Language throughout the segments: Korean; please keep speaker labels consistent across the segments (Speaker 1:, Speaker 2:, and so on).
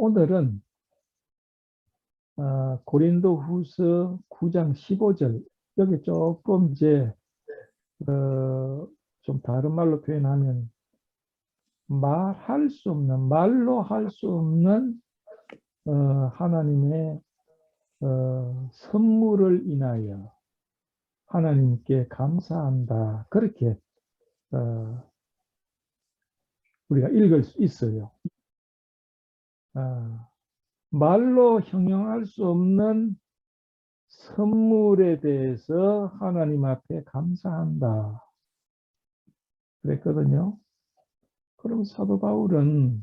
Speaker 1: 오늘은 고린도후서 9장 15절 여기 조금 이제 좀 다른 말로 표현하면 말할 수 없는 말로 할 수 없는 하나님의 선물을 인하여 하나님께 감사한다. 그렇게 우리가 읽을 수 있어요. 말로 형용할 수 없는 선물에 대해서 하나님 앞에 감사한다. 그랬거든요. 그럼 사도 바울은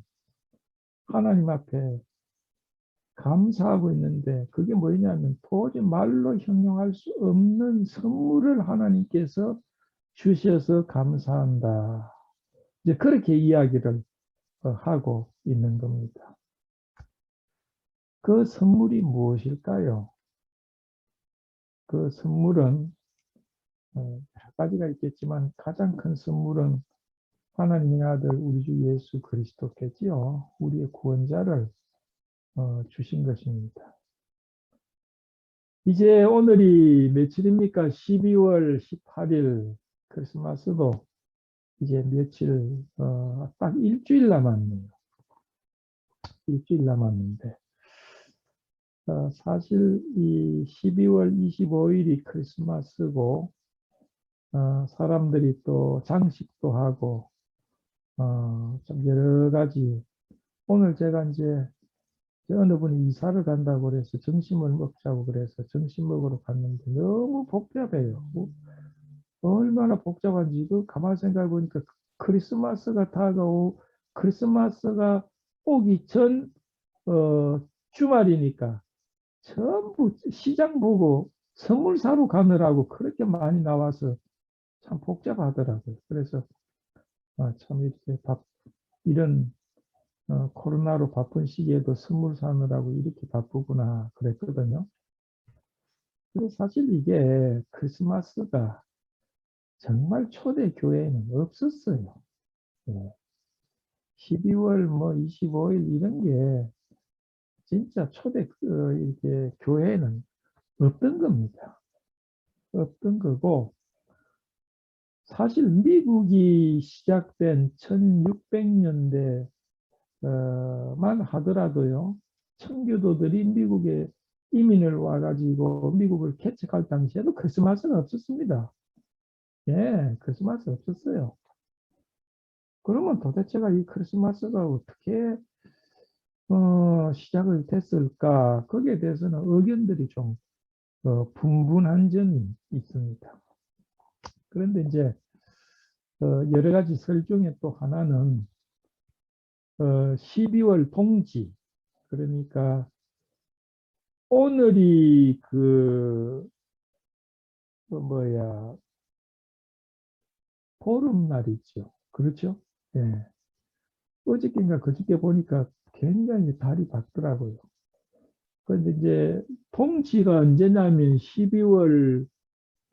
Speaker 1: 하나님 앞에 감사하고 있는데 그게 뭐냐면 도저히 말로 형용할 수 없는 선물을 하나님께서 주셔서 감사한다. 이제 그렇게 이야기를 하고 있는 겁니다. 그 선물이 무엇일까요? 그 선물은 여러 가지가 있겠지만 가장 큰 선물은 하나님의 아들 우리 주 예수 그리스도께지요. 우리의 구원자를 주신 것입니다. 이제 오늘이 며칠입니까? 12월 18일 크리스마스도 이제 며칠 딱 일주일 남았네요. 일주일 남았는데 사실 이 12월 25일이 크리스마스고 사람들이 또 장식도 하고 좀 여러 가지 오늘 제가 이제 어느 분이 이사를 간다고 그래서 점심을 먹자고 그래서 점심 먹으러 갔는데 너무 복잡해요. 얼마나 복잡한지 그 가만 생각해 보니까 크리스마스가 다가오고 크리스마스가 오기 전 주말이니까 전부 시장 보고 선물 사러 가느라고 그렇게 많이 나와서 참 복잡하더라고요. 그래서 참 이렇게 이런 코로나로 바쁜 시기에도 선물 사느라고 이렇게 바쁘구나 그랬거든요. 근데 사실 이게 크리스마스가 정말 초대 교회에는 없었어요. 12월 뭐 25일 이런 게 진짜 초대 이렇게 교회에는 없던 겁니다. 없던 거고 사실 미국이 시작된 1600년대 만 하더라도요. 청교도들이 미국에 이민을 와가지고 미국을 개척할 당시에도 크리스마스는 없었습니다. 예, 크리스마스 없었어요. 그러면 도대체가 이 크리스마스가 어떻게 시작을 됐을까? 거기에 대해서는 의견들이 좀 분분한 점이 있습니다. 그런데 이제 여러 가지 설 중에 또 하나는 12월 동지 그러니까 오늘이 뭐야 보름날이죠. 그렇죠? 예. 어저께인가 그저께 보니까 굉장히 달이 밝더라고요. 그런데 이제 동지가 언제냐면 12월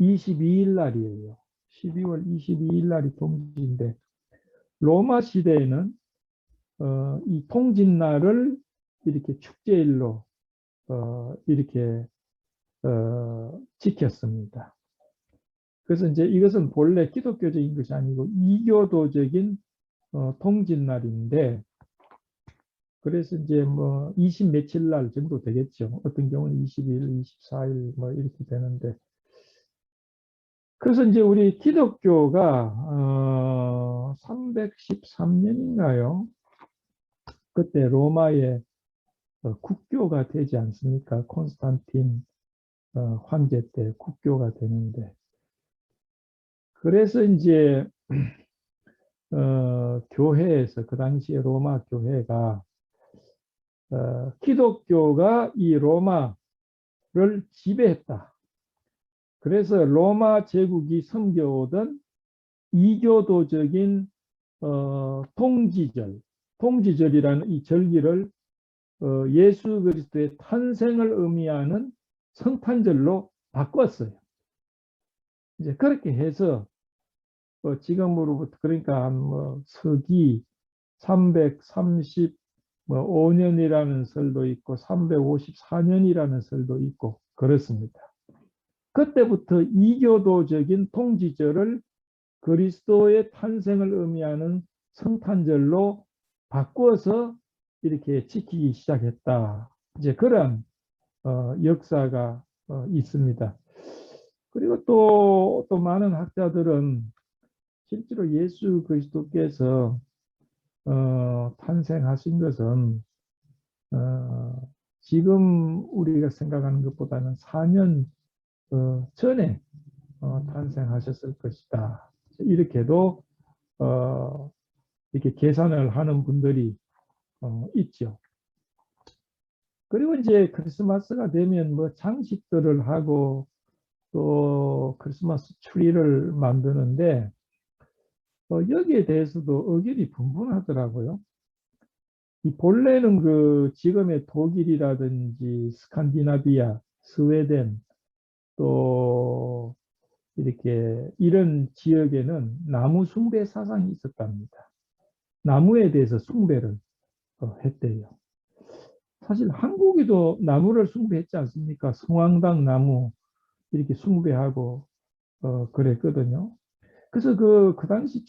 Speaker 1: 22일 날이에요. 12월 22일 날이 동지인데 로마 시대에는 이 통진날을 이렇게 축제일로 이렇게 지켰습니다. 그래서 이제 이것은 본래 기독교적인 것이 아니고 이교도적인 통진날인데 그래서 이제 뭐 20 며칠 날 정도 되겠죠. 어떤 경우는 20일, 24일 뭐 이렇게 되는데 그래서 이제 우리 기독교가 313년인가요? 그때 로마의 국교가 되지 않습니까? 콘스탄틴 황제 때 국교가 되는데 그래서 이제 교회에서 그 당시에 로마 교회가 기독교가 이 로마를 지배했다. 그래서 로마 제국이 섬겨오던 이교도적인 동지절이라는 이 절기를 예수 그리스도의 탄생을 의미하는 성탄절로 바꿨어요. 이제 그렇게 해서 지금으로부터 그러니까 뭐 서기 330 뭐 5년이라는 설도 있고 354년이라는 설도 있고 그렇습니다. 그때부터 이교도적인 통지절을 그리스도의 탄생을 의미하는 성탄절로 바꾸어서 이렇게 지키기 시작했다. 이제 그런 역사가 있습니다. 그리고 또 많은 학자들은 실제로 예수 그리스도께서 탄생하신 것은 지금 우리가 생각하는 것보다는 4년 전에 탄생하셨을 것이다. 이렇게도 이렇게 계산을 하는 분들이 있죠. 그리고 이제 크리스마스가 되면 뭐 장식들을 하고 또 크리스마스 트리를 만드는데 여기에 대해서도 의견이 분분하더라고요. 이 본래는 그 지금의 독일이라든지 스칸디나비아, 스웨덴 또 이렇게 이런 지역에는 나무 숭배 사상이 있었답니다. 나무에 대해서 숭배를 했대요. 사실 한국에도 나무를 숭배했지 않습니까? 성황당 나무 이렇게 숭배하고 그랬거든요. 그래서 그 당시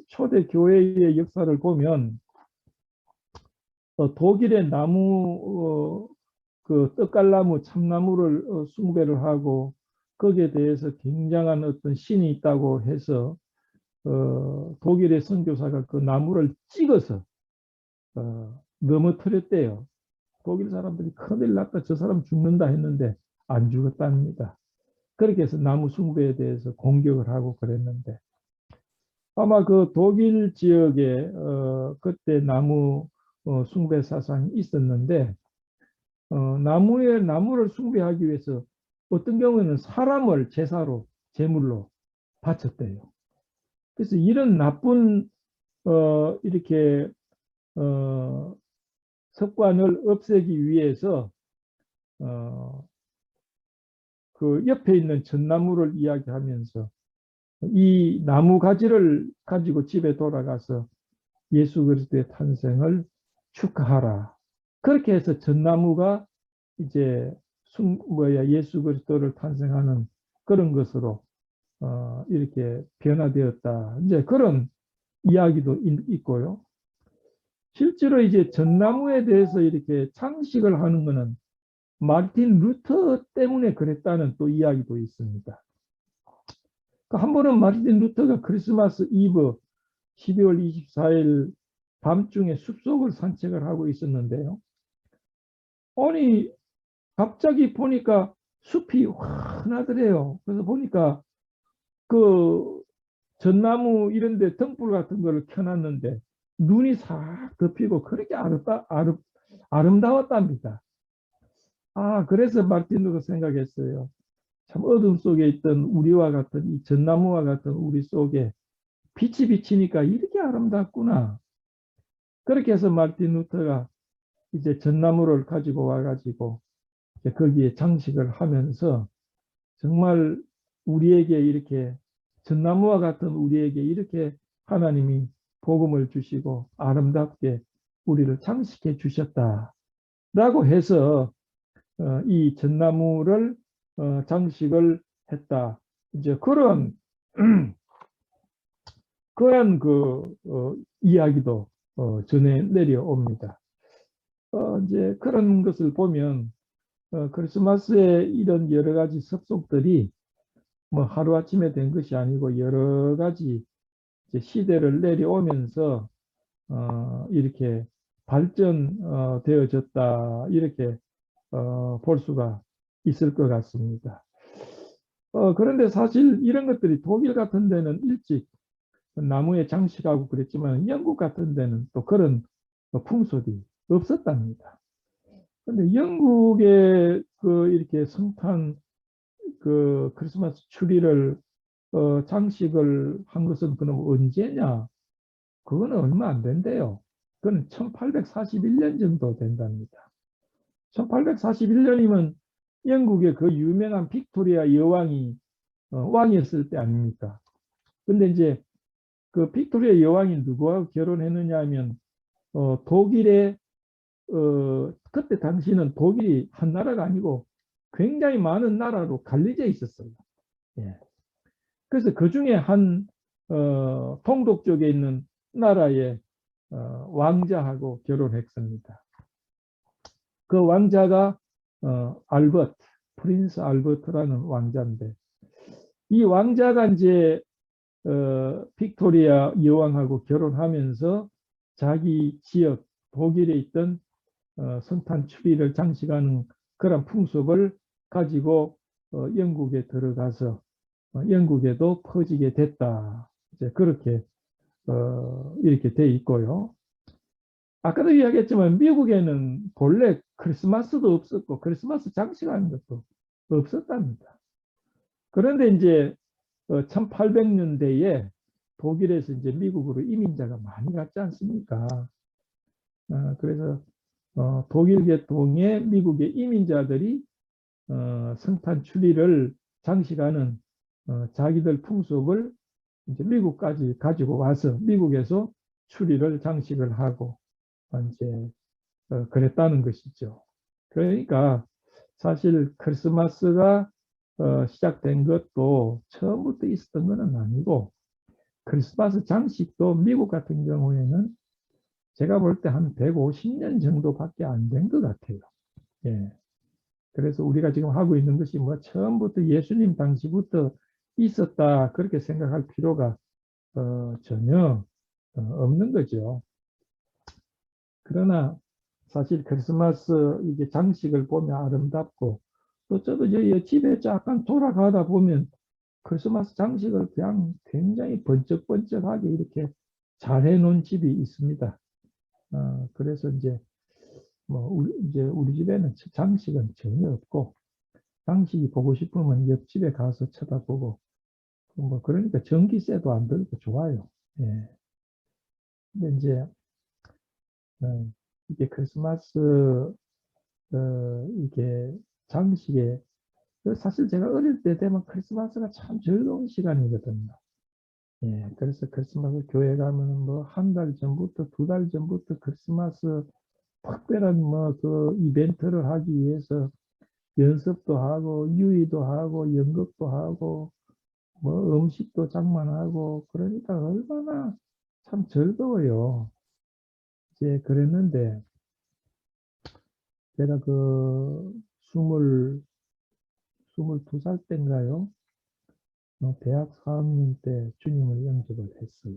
Speaker 1: 초대 교회의 역사를 보면 독일의 나무 그 떡갈나무 참나무를 숭배를 하고 거기에 대해서 굉장한 어떤 신이 있다고 해서 독일의 선교사가 그 나무를 찍어서 넘어뜨렸대요. 독일 사람들이 큰일 났다, 저 사람 죽는다 했는데 안 죽었답니다. 그렇게 해서 나무 숭배에 대해서 공격을 하고 그랬는데 아마 그 독일 지역에 그때 나무 숭배 사상이 있었는데 나무를 숭배하기 위해서 어떤 경우에는 사람을 제사로 제물로 바쳤대요. 그래서 이런 나쁜 이렇게 습관을 없애기 위해서 그 옆에 있는 전나무를 이야기하면서 이 나무 가지를 가지고 집에 돌아가서 예수 그리스도의 탄생을 축하하라. 그렇게 해서 전나무가 이제 예수 그리스도를 탄생하는 그런 것으로 이렇게 변화되었다. 이제 그런 이야기도 있고요. 실제로 이제 전나무에 대해서 이렇게 장식을 하는 것은 마르틴 루터 때문에 그랬다는 또 이야기도 있습니다. 한 번은 마르틴 루터가 크리스마스 이브 12월 24일 밤중에 숲속을 산책을 하고 있었는데요. 아니 갑자기 보니까 숲이 환하더래요. 그래서 보니까 그 전나무 이런 데 등불 같은 거를 켜놨는데 눈이 싹 덮이고 그렇게 아름다웠답니다. 그래서 마르틴 루터 생각했어요. 참 어둠 속에 있던 우리와 같은 이 전나무와 같은 우리 속에 빛이 비치니까 이렇게 아름답구나. 그렇게 해서 마르틴 루터가 이제 전나무를 가지고 와가지고 거기에 장식을 하면서 정말 우리에게 이렇게 전나무와 같은 우리에게 이렇게 하나님이 복음을 주시고 아름답게 우리를 장식해 주셨다라고 해서 이 전나무를 장식을 했다. 이제 그런 그런 이야기도 전해 내려옵니다. 이제 그런 것을 보면 크리스마스에 이런 여러 가지 습속들이 뭐 하루아침에 된 것이 아니고 여러 가지 이제 시대를 내려오면서 이렇게 발전되어졌다 이렇게 볼 수가 있을 것 같습니다. 그런데 사실 이런 것들이 독일 같은 데는 일찍 나무에 장식하고 그랬지만 영국 같은 데는 또 그런 풍속이 없었답니다. 근데 영국의 이렇게 성탄 크리스마스 추리를 장식을 한 것은 그럼 언제냐? 그거는 얼마 안 된대요. 그건 1841년 정도 된답니다. 1841년이면 영국의 그 유명한 빅토리아 여왕이 왕이었을 때 아닙니까? 근데 이제 그 빅토리아 여왕이 누구하고 결혼했느냐 하면 독일의 그때 당시는 독일이 한 나라가 아니고 굉장히 많은 나라로 갈려져 있었어요. 예. 그래서 그 중에 한 동독 쪽에 있는 나라의 왕자하고 결혼했습니다. 그 왕자가 알버트, 프린스 알버트라는 왕자인데, 이 왕자가 이제 빅토리아 여왕하고 결혼하면서 자기 지역 독일에 있던 성탄 추리를 장식하는 그런 풍습을 가지고 영국에 들어가서 영국에도 퍼지게 됐다. 이제 그렇게 이렇게 돼 있고요. 아까도 이야기했지만 미국에는 본래 크리스마스도 없었고 크리스마스 장식하는 것도 없었답니다. 그런데 이제 1800년대에 독일에서 이제 미국으로 이민자가 많이 갔지 않습니까? 그래서 독일 계통의 미국의 이민자들이 성탄 추리를 장식하는 자기들 풍습을 이제 미국까지 가지고 와서 미국에서 추리를 장식을 하고 이제 그랬다는 것이죠. 그러니까 사실 크리스마스가 시작된 것도 처음부터 있었던 것은 아니고 크리스마스 장식도 미국 같은 경우에는 제가 볼 때 한 150년 정도밖에 안 된 것 같아요. 예. 그래서 우리가 지금 하고 있는 것이 뭐 처음부터 예수님 당시부터 있었다 그렇게 생각할 필요가 전혀 없는 거죠. 그러나 사실 크리스마스 이게 장식을 보면 아름답고 또 저도 저희 집에 잠깐 돌아가다 보면 크리스마스 장식을 그냥 굉장히 번쩍번쩍하게 이렇게 잘 해놓은 집이 있습니다. 그래서 이제 뭐 이제 우리 집에는 장식은 전혀 없고 장식이 보고 싶으면 옆집에 가서 쳐다보고 뭐 그러니까 전기세도 안 들고 좋아요. 예. 근데 이제 이게 크리스마스 이게 장식에 사실 제가 어릴 때 되면 크리스마스가 참 즐거운 시간이거든요. 예, 그래서 크리스마스 교회 가면은 뭐 한 달 전부터 두 달 전부터 크리스마스 특별한 뭐 그 이벤트를 하기 위해서 연습도 하고 유의도 하고 연극도 하고 뭐 음식도 장만하고 그러니까 얼마나 참 즐거워요. 이제 그랬는데 제가 그 스물두 살 때인가요? 대학 4학년 때 주님을 영접을 했어요.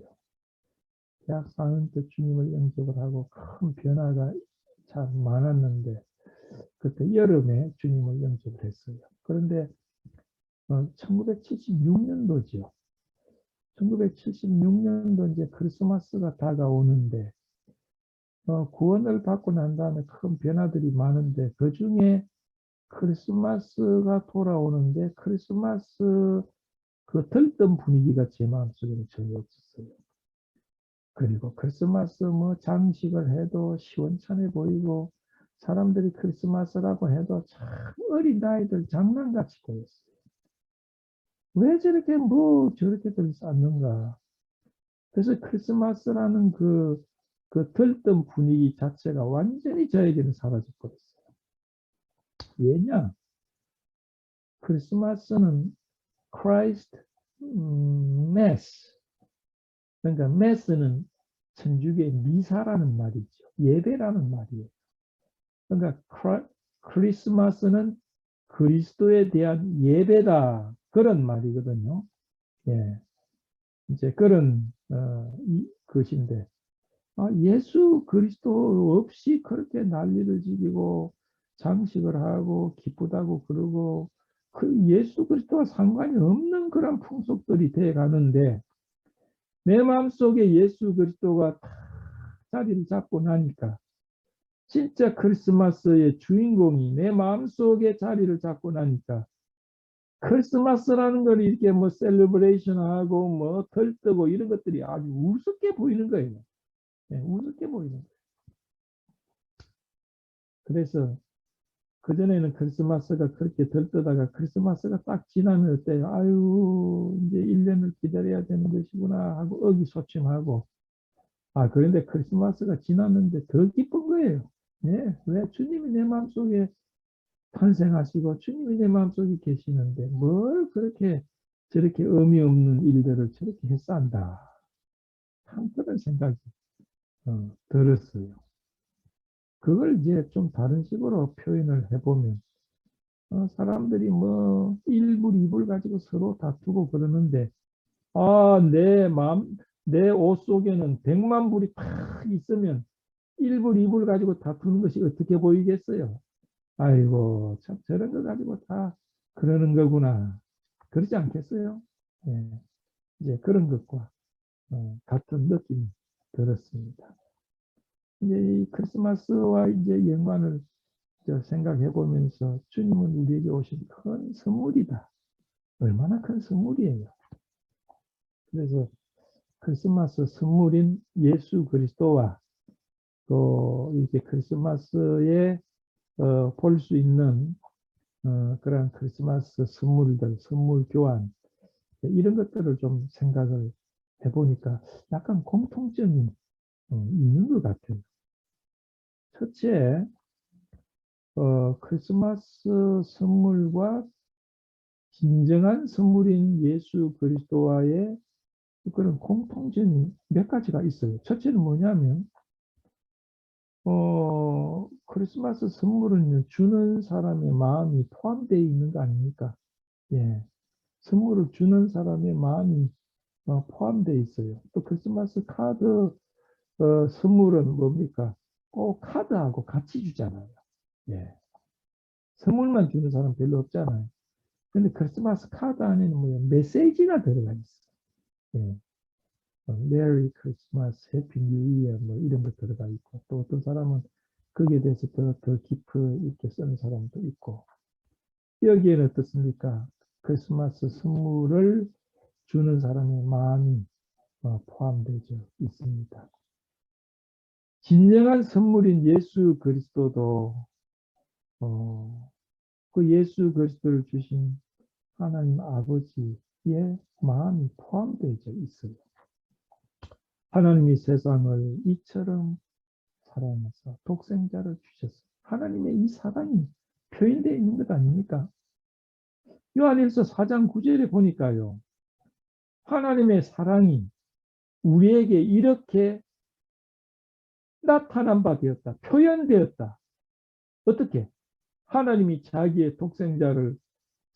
Speaker 1: 대학 4학년 때 주님을 영접을 하고 큰 변화가 참 많았는데 그때 여름에 주님을 영접을 했어요. 그런데 1976년도죠. 1976년도 이제 크리스마스가 다가오는데 구원을 받고 난 다음에 큰 변화들이 많은데 그 중에 크리스마스가 돌아오는데 크리스마스 그 들뜬 분위기가 제 마음속에는 전혀 없었어요. 그리고 크리스마스 뭐 장식을 해도 시원찮아 보이고 사람들이 크리스마스라고 해도 참 어린아이들 장난같이 보였어요. 왜 저렇게 뭐 저렇게들 쌓는가. 그래서 크리스마스라는 그 들뜬 분위기 자체가 완전히 저에게는 사라져버렸어요. 왜냐? 크리스마스는 크라이스트 메스. 그러니까 메스는 천주교의 미사라는 말이죠. 예배라는 말이에요. 그러니까 크리스마스는 그리스도에 대한 예배다. 그런 말이거든요. 예. 이제 그런 것인데 예수 그리스도 없이 그렇게 난리를 지기고 장식을 하고 기쁘다고 그러고 그 예수 그리스도와 상관이 없는 그런 풍속들이 돼 가는데 내 마음속에 예수 그리스도가 자리를 잡고 나니까 진짜 크리스마스의 주인공이 내 마음속에 자리를 잡고 나니까 크리스마스라는 걸 이렇게 뭐 셀러브레이션 하고 뭐 들뜨고 이런 것들이 아주 우습게 보이는 거예요. 네, 우습게 보이는 거예요. 그래서 그전에는 크리스마스가 그렇게 들뜨다가 크리스마스가 딱 지나면 어때요? 아유, 이제 1년을 기다려야 되는 것이구나 하고 의기소침하고 그런데 크리스마스가 지났는데 더 기쁜 거예요. 네, 왜 주님이 내 마음속에 탄생하시고 주님이 내 마음속에 계시는데 뭘 그렇게 저렇게 의미 없는 일들을 저렇게 했싼다. 참 그런 생각이 들었어요. 그걸 이제 좀 다른 식으로 표현을 해보면 사람들이 뭐 1불, 2불 가지고 서로 다투고 그러는데 내 마음, 내 옷 속에는 100만 불이 탁 있으면 1불, 2불 가지고 다투는 것이 어떻게 보이겠어요? 아이고, 참 저런 거 가지고 다 그러는 거구나. 그렇지 않겠어요? 예, 이제 그런 것과 같은 느낌이 들었습니다. 이제 이 크리스마스와 이제 연관을 생각해 보면서 주님은 우리에게 오신 큰 선물이다. 얼마나 큰 선물이에요. 그래서 크리스마스 선물인 예수 그리스도와 또 이렇게 크리스마스에 볼 수 있는 그런 크리스마스 선물들, 선물 교환 이런 것들을 좀 생각을 해보니까 약간 공통점이 있는 것 같아요. 첫째, 크리스마스 선물과 진정한 선물인 예수 그리스도와의 그런 공통점이 몇 가지가 있어요. 첫째는 뭐냐면, 크리스마스 선물은 주는 사람의 마음이 포함되어 있는 거 아닙니까? 예. 선물을 주는 사람의 마음이 포함되어 있어요. 또 크리스마스 카드 선물은 뭡니까? 꼭 카드하고 같이 주잖아요. 예. 선물만 주는 사람 별로 없잖아요. 근데 크리스마스 카드 안에는 뭐예요? 메시지가 들어가 있어요. 예. 메리 크리스마스, 해피 뉴 이어 뭐 이런 거 들어가 있고 또 어떤 사람은 거기에 대해서 더 깊이 있게 쓰는 사람도 있고 여기에는 어떻습니까? 크리스마스 선물을 주는 사람의 마음이 포함되어 있습니다. 진정한 선물인 예수 그리스도도 그 예수 그리스도를 주신 하나님 아버지의 마음이 포함되어 있어요. 하나님이 세상을 이처럼 사랑해서 독생자를 주셨어요. 하나님의 이 사랑이 표현되어 있는 것 아닙니까? 요한일서 4장 9절에 보니까요. 하나님의 사랑이 우리에게 이렇게 나타난 바 되었다. 표현되었다. 어떻게? 하나님이 자기의 독생자를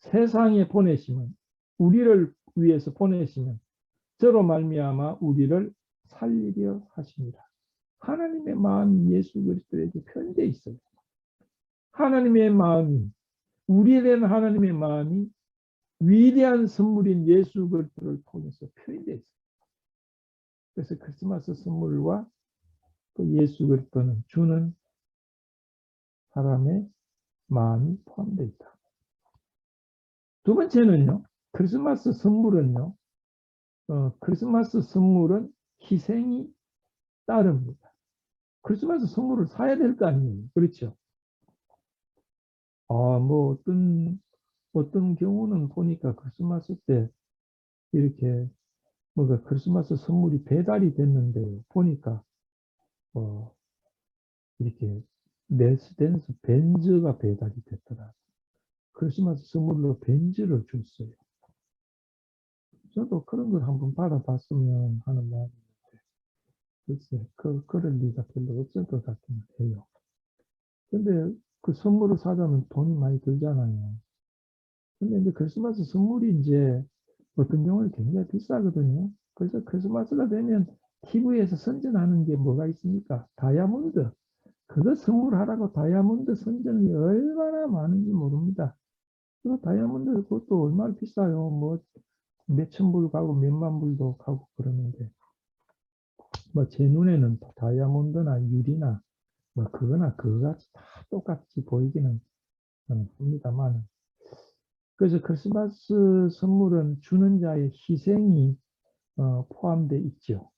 Speaker 1: 세상에 보내시면 우리를 위해서 보내시면 저로 말미암아 우리를 살리려 하십니다. 하나님의 마음이 예수 그리스도에게 표현되어 있어요. 하나님의 마음이 우리에 대한 하나님의 마음이 위대한 선물인 예수 그리스도를 통해서 표현되어 있어요. 그래서 크리스마스 선물과 그 예수 그리스도는 주는 사람의 마음이 포함되어 있다. 두 번째는요. 크리스마스 선물은요. 크리스마스 선물은 희생이 따릅니다. 크리스마스 선물을 사야 될 거 아니에요. 그렇죠? 뭐 어떤 경우는 보니까 크리스마스 때 이렇게 뭐가 크리스마스 선물이 배달이 됐는데 보니까 어, 이렇게 메르세데스 벤츠가 배달이 됐더라. 크리스마스 선물로 벤츠를 줬어요. 저도 그런 걸 한번 받아봤으면 하는 마음이 있는데 글쎄 그럴 리가 별로 없을 것 같긴 해요. 근데 그 선물을 사자면 돈이 많이 들잖아요. 근데 이제 크리스마스 선물이 이제 어떤 경우는 굉장히 비싸거든요. 그래서 크리스마스가 되면 TV에서 선전하는 게 뭐가 있습니까? 다이아몬드. 그거 선물하라고 다이아몬드 선전이 얼마나 많은지 모릅니다. 그 다이아몬드 그것도 얼마나 비싸요. 뭐 몇천 불 가고 몇만 불도 가고 그러는데 뭐 제 눈에는 다이아몬드나 유리나 뭐 그거나 그거같이 다 똑같이 보이기는 합니다만 그래서 크리스마스 선물은 주는 자의 희생이 포함되어 있죠.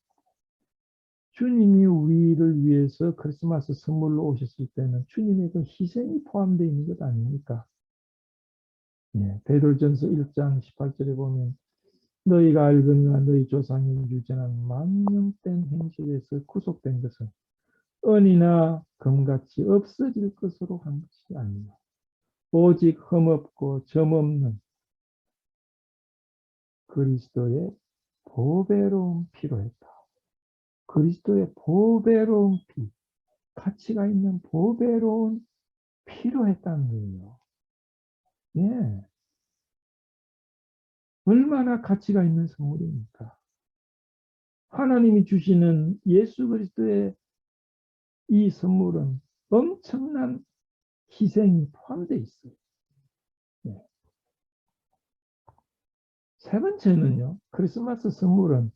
Speaker 1: 주님이 우리를 위해서 크리스마스 선물로 오셨을 때는 주님의 그 희생이 포함되어 있는 것 아닙니까? 예, 베드로전서 1장 18절에 보면 너희가 알거니와 너희 조상이 유전한 만년된 행실에서 구속된 것은 은이나 금같이 없어질 것으로 한 것이 아니요 오직 흠없고 점없는 그리스도의 보배로운 피로 했다. 그리스도의 보배로운 피, 가치가 있는 보배로운 피로 했다는 거예요. 예, 얼마나 가치가 있는 선물입니까? 하나님이 주시는 예수 그리스도의 이 선물은 엄청난 희생이 포함되어 있어요. 예. 세 번째는요, 크리스마스 선물은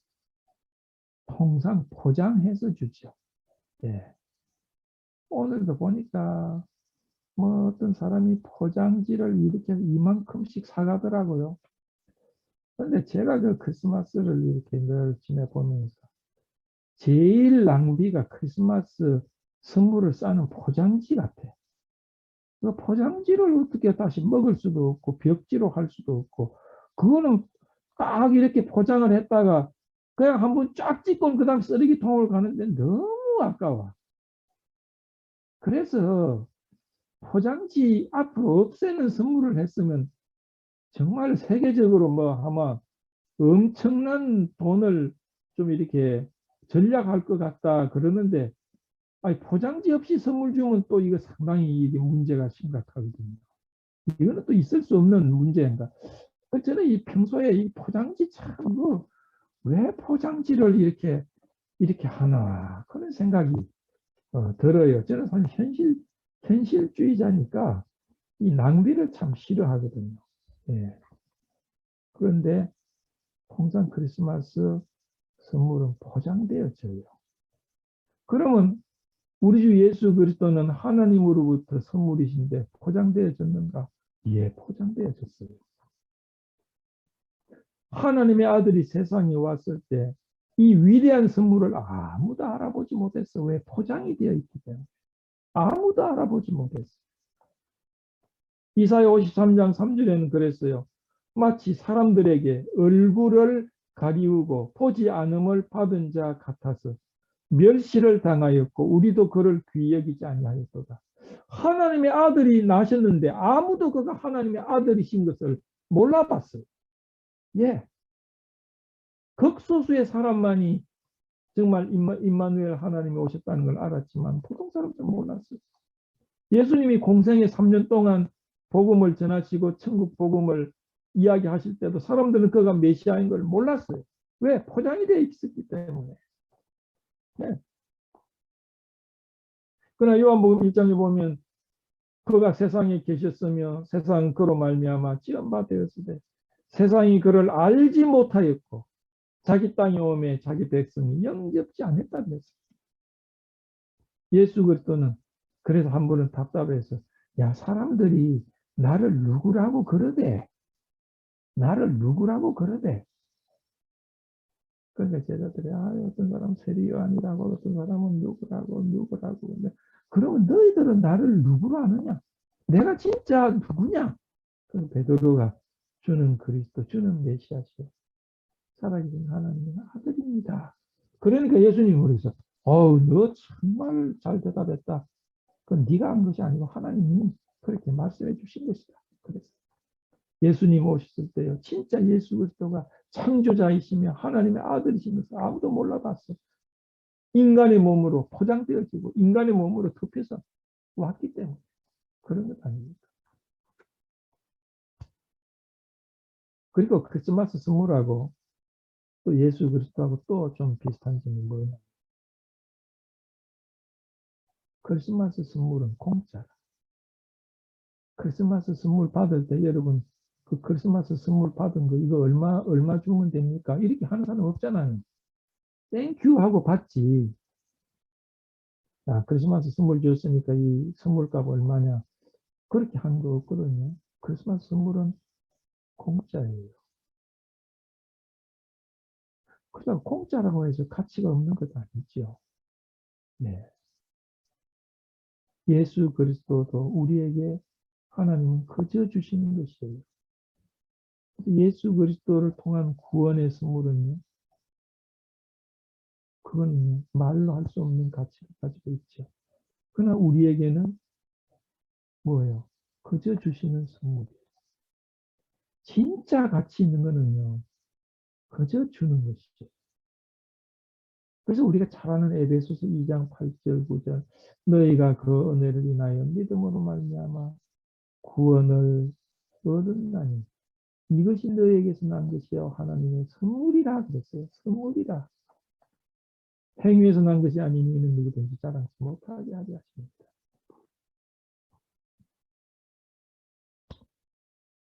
Speaker 1: 통상 포장해서 주죠. 예. 오늘도 보니까 뭐 어떤 사람이 포장지를 이렇게 이만큼씩 사가더라고요. 그런데 제가 그 크리스마스를 이렇게 늘 지내보면서 제일 낭비가 크리스마스 선물을 싸는 포장지 같아. 그 포장지를 어떻게 다시 먹을 수도 없고 벽지로 할 수도 없고 그거는 딱 이렇게 포장을 했다가 그냥 한번 쫙 찍고 그다음 쓰레기통을 가는데 너무 아까워. 그래서 포장지 앞으로 없애는 선물을 했으면 정말 세계적으로 뭐 아마 엄청난 돈을 좀 이렇게 전략할 것 같다 그러는데 아니, 포장지 없이 선물 주면 또 이거 상당히 이게 문제가 심각하거든요. 이거는 또 있을 수 없는 문제인가. 저는 이 평소에 이 포장지 참, 왜 포장지를 이렇게 하나. 그런 생각이 들어요. 저는 사실 현실주의자니까 이 낭비를 참 싫어하거든요. 예. 그런데 통상 크리스마스 선물은 포장되어져요. 그러면 우리 주 예수 그리스도는 하나님으로부터 선물이신데 포장되어졌는가? 예, 포장되어졌어요. 하나님의 아들이 세상에 왔을 때 이 위대한 선물을 아무도 알아보지 못했어. 왜? 포장이 되어 있기 때문에. 아무도 알아보지 못했어. 이사야 53장 3절에는 그랬어요. 마치 사람들에게 얼굴을 가리우고 보지 않음을 받은 자 같아서 멸시를 당하였고 우리도 그를 귀히 여기지 아니하였도다. 하나님의 아들이 나셨는데 아무도 그가 하나님의 아들이신 것을 몰라봤어요. 예, 극소수의 사람만이 정말 임마누엘 하나님이 오셨다는 걸 알았지만 보통 사람들은 몰랐어요. 예수님이 공생의 3년 동안 복음을 전하시고 천국 복음을 이야기하실 때도 사람들은 그가 메시아인 걸 몰랐어요. 왜? 포장이 되어 있었기 때문에. 네. 그러나 요한복음 1장에 보면 그가 세상에 계셨으며 세상 그로 말미암아 지음바 되었으되 세상이 그를 알지 못하였고 자기 땅에 오매 자기 백성이 영접지 않았다 그랬어요. 예수 그리스도는 그래서 한 번은 답답해서 야 사람들이 나를 누구라고 그러대. 나를 누구라고 그러대. 그러니까 제자들이 어떤 사람은 세리요한이라고 어떤 사람은 누구라고 그러면 너희들은 나를 누구로 아느냐? 내가 진짜 누구냐? 그 베드로가 주는 그리스도 주는 메시아시오. 살아계신 하나님의 아들입니다. 그러니까 예수님이 그래서 너 정말 잘 대답했다. 그건 네가 한 것이 아니고 하나님이 그렇게 말씀해 주신 것이다. 그래서 예수님 오셨을 때요. 진짜 예수 그리스도가 창조자이시며 하나님의 아들이신 것을 아무도 몰라봤어. 인간의 몸으로 포장되어지고 인간의 몸으로 덮여서 왔기 때문에 그런 것 아닙니까? 그리고 크리스마스 선물하고 또 예수 그리스도하고 또 좀 비슷한 점이 뭐냐? 크리스마스 선물은 공짜라. 크리스마스 선물 받을 때 여러분 그 크리스마스 선물 받은 거 이거 얼마 주면 됩니까? 이렇게 하는 사람 없잖아요. 땡큐 하고 받지. 자, 크리스마스 선물 줬으니까 이 선물값 얼마냐? 그렇게 한 거 없거든요. 크리스마스 선물은 공짜예요. 그냥 공짜라고 해서 가치가 없는 것도 아니죠. 네. 예수 그리스도도 우리에게 하나님은 거저 주시는 것이에요. 예수 그리스도를 통한 구원의 선물은요. 그건 말로 할 수 없는 가치를 가지고 있죠. 그러나 우리에게는 뭐예요? 그저 주시는 선물이에요. 진짜 가치 있는 거는요, 그저 주는 것이죠. 그래서 우리가 잘 아는 에베소서 2장 8절 9절 너희가 그 은혜를 인하여 믿음으로 말미암아 구원을 얻었나니 이것이 너희에게서 난 것이요 하나님의 선물이라 그랬어요. 선물이라. 행위에서 난 것이 아니니 이는 누구든지 자랑치 못하게 하게 하십니다.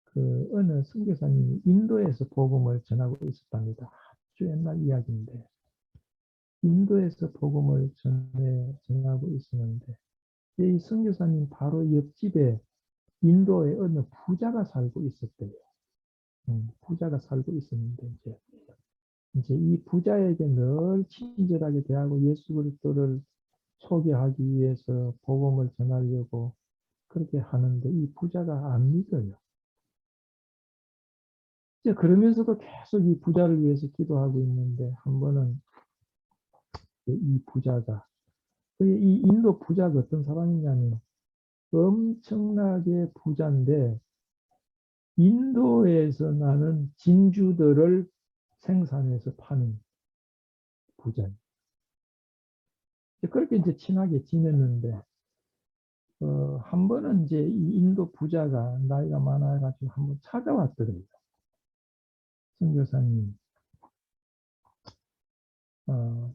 Speaker 1: 그 어느 선교사님이 인도에서 복음을 전하고 있었답니다. 아주 옛날 이야기인데 인도에서 복음을 전하고 있었는데 이 선교사님 바로 옆집에 인도의 어느 부자가 살고 있었대요. 부자가 살고 있었는데 이제 이 부자에게 늘 친절하게 대하고 예수 그리스도를 소개하기 위해서 복음을 전하려고 그렇게 하는데 이 부자가 안 믿어요. 이제 그러면서도 계속 이 부자를 위해서 기도하고 있는데 한 번은 이 부자가 이 인도 부자가 어떤 사람이냐면 엄청나게 부자인데 인도에서 나는 진주들을 생산해서 파는 부자예요. 그렇게 이제 친하게 지냈는데 한 번은 이제 이 인도 부자가 나이가 많아가지고 한번 찾아왔더래요. 선교사님,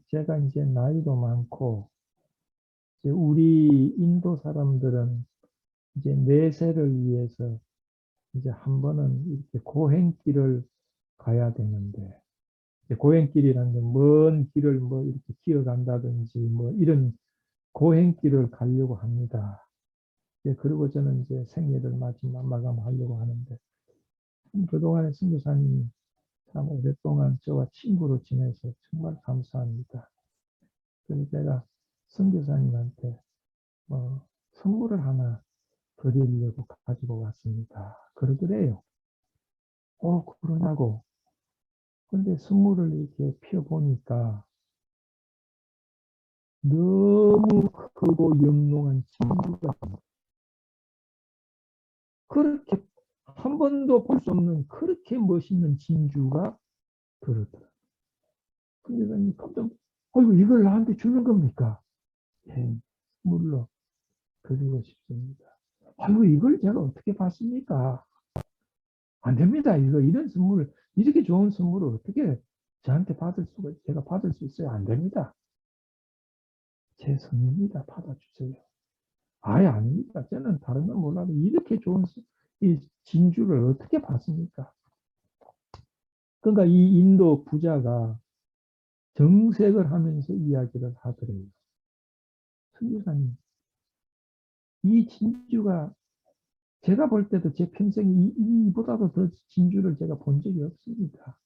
Speaker 1: 제가 이제 나이도 많고 이제 우리 인도 사람들은 이제 내세를 위해서 이제 한 번은 이렇게 고행길을 가야 되는데 고행길이라는 게 먼 길을 뭐 이렇게 기어간다든지 뭐 이런 고행길을 가려고 합니다. 그리고 저는 이제 생애를 마감하려고 하는데 그동안에 선교사님이 참 오랫동안 저와 친구로 지내서 정말 감사합니다. 그래서 제가 선교사님한테 선물을 하나 드리려고 가지고 왔습니다. 그러더래요. 그러냐고. 근데 선물을 이렇게 펴보니까 너무 크고 영롱한 진주가 그렇게 한 번도 볼 수 없는 그렇게 멋있는 진주가 들었더라. 근데 난 깜짝, 이걸 나한테 주는 겁니까? 예, 물론 드리고 싶습니다. 이걸 제가 어떻게 받습니까? 안 됩니다. 이런 선물, 이렇게 좋은 선물을 어떻게 저한테 제가 받을 수 있어요? 안 됩니다. 제 선입니다. 받아주세요. 아예 아닙니다. 저는 다른 건 몰라도 이렇게 좋은 이 진주를 어떻게 받습니까? 그러니까 이 인도 부자가 정색을 하면서 이야기를 하더래요. 선교사님, 이 진주가 제가 볼 때도 제 평생에 이보다도 더 진주를 제가 본 적이 없습니다.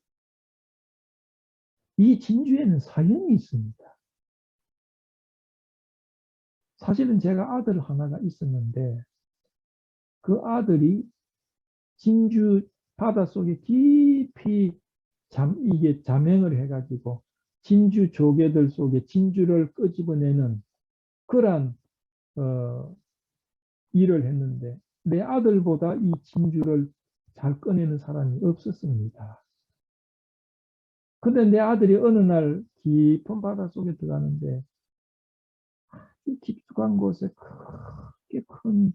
Speaker 1: 이 진주에는 사연이 있습니다. 사실은 제가 아들 하나가 있었는데 그 아들이 진주 바닷속에 깊이 이게 잠행을 해가지고 진주 조개들 속에 진주를 끄집어내는 그러한 일을 했는데 내 아들보다 이 진주를 잘 꺼내는 사람이 없었습니다. 근데 내 아들이 어느 날 깊은 바닷속에 들어가는데 깊숙한 곳에 크게 큰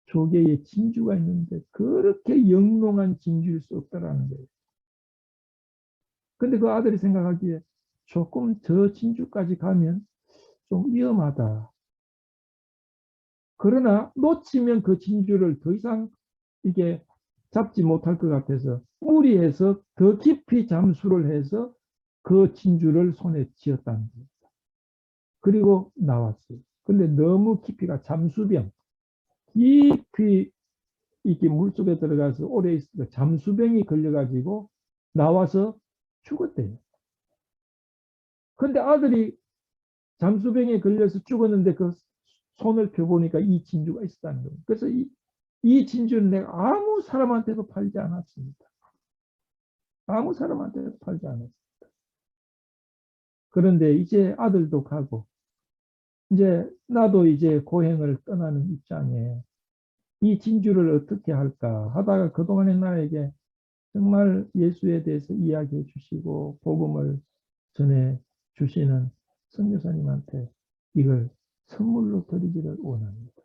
Speaker 1: 조개에 진주가 있는데 그렇게 영롱한 진주일 수 없다라는 거예요. 근데 그 아들이 생각하기에 조금 저 진주까지 가면 좀 위험하다. 그러나 놓치면 그 진주를 더 이상 이게 잡지 못할 것 같아서 무리해서 더 깊이 잠수를 해서 그 진주를 손에 쥐었다는 거예요. 그리고 나왔어요. 근데 너무 깊이가 잠수병, 깊이 이렇게 물속에 들어가서 오래 있으니까 잠수병이 걸려가지고 나와서 죽었대요. 근데 아들이 잠수병에 걸려서 죽었는데 그 손을 펴보니까 이 진주가 있었다는 거예요. 그래서 이 진주는 내가 아무 사람한테도 팔지 않았습니다. 아무 사람한테도 팔지 않았습니다. 그런데 이제 아들도 가고 이제 나도 이제 고행을 떠나는 입장에 이 진주를 어떻게 할까 하다가 그동안에 나에게 정말 예수에 대해서 이야기해 주시고 복음을 전해 주시는 선교사님한테 이걸 선물로 드리기를 원합니다.